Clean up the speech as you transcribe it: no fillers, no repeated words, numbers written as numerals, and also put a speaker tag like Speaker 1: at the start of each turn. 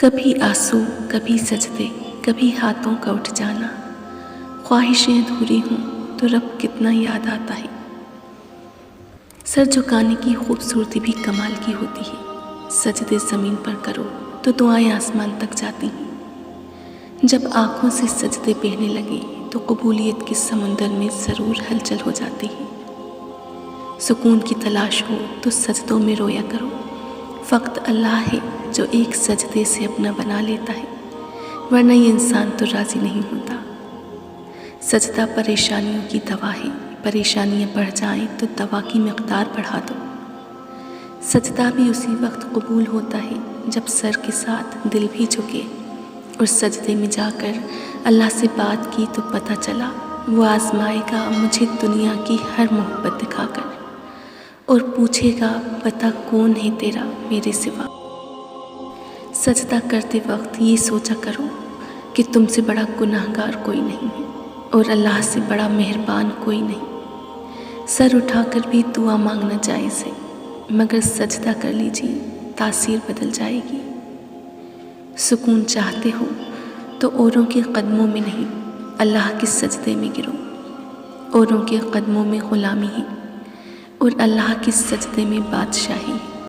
Speaker 1: کبھی آنسو کبھی سجدے کبھی ہاتھوں کا اٹھ جانا، خواہشیں ادھوری ہوں تو رب کتنا یاد آتا ہے۔ سر جھکانے کی خوبصورتی بھی کمال کی ہوتی ہے، سجدے زمین پر کرو تو دعائیں آسمان تک جاتی ہیں۔ جب آنکھوں سے سجدے بہنے لگے تو قبولیت کے سمندر میں ضرور ہلچل ہو جاتی ہے۔ سکون کی تلاش ہو تو سجدوں میں رویا کرو، فقط اللہ ہے جو ایک سجدے سے اپنا بنا لیتا ہے، ورنہ یہ انسان تو راضی نہیں ہوتا۔ سجدہ پریشانیوں کی دوا ہے، پریشانیاں بڑھ جائیں تو دوا کی مقدار بڑھا دو۔ سجدہ بھی اسی وقت قبول ہوتا ہے جب سر کے ساتھ دل بھی جھکے، اور سجدے میں جا کر اللہ سے بات کی تو پتہ چلا وہ آزمائے گا مجھے دنیا کی ہر محبت دکھا کر، اور پوچھے گا بتا کون ہے تیرا میرے سوا۔ سجدہ کرتے وقت یہ سوچا کرو کہ تم سے بڑا گناہگار کوئی نہیں ہے اور اللہ سے بڑا مہربان کوئی نہیں۔ سر اٹھا کر بھی دعا مانگنا جائز ہے، مگر سجدہ کر لیجیے، تاثیر بدل جائے گی۔ سکون چاہتے ہو تو اوروں کے قدموں میں نہیں، اللہ کے سجدے میں گرو۔ اوروں کے قدموں میں غلامی ہے اور اللہ کے سجدے میں بادشاہی ہے۔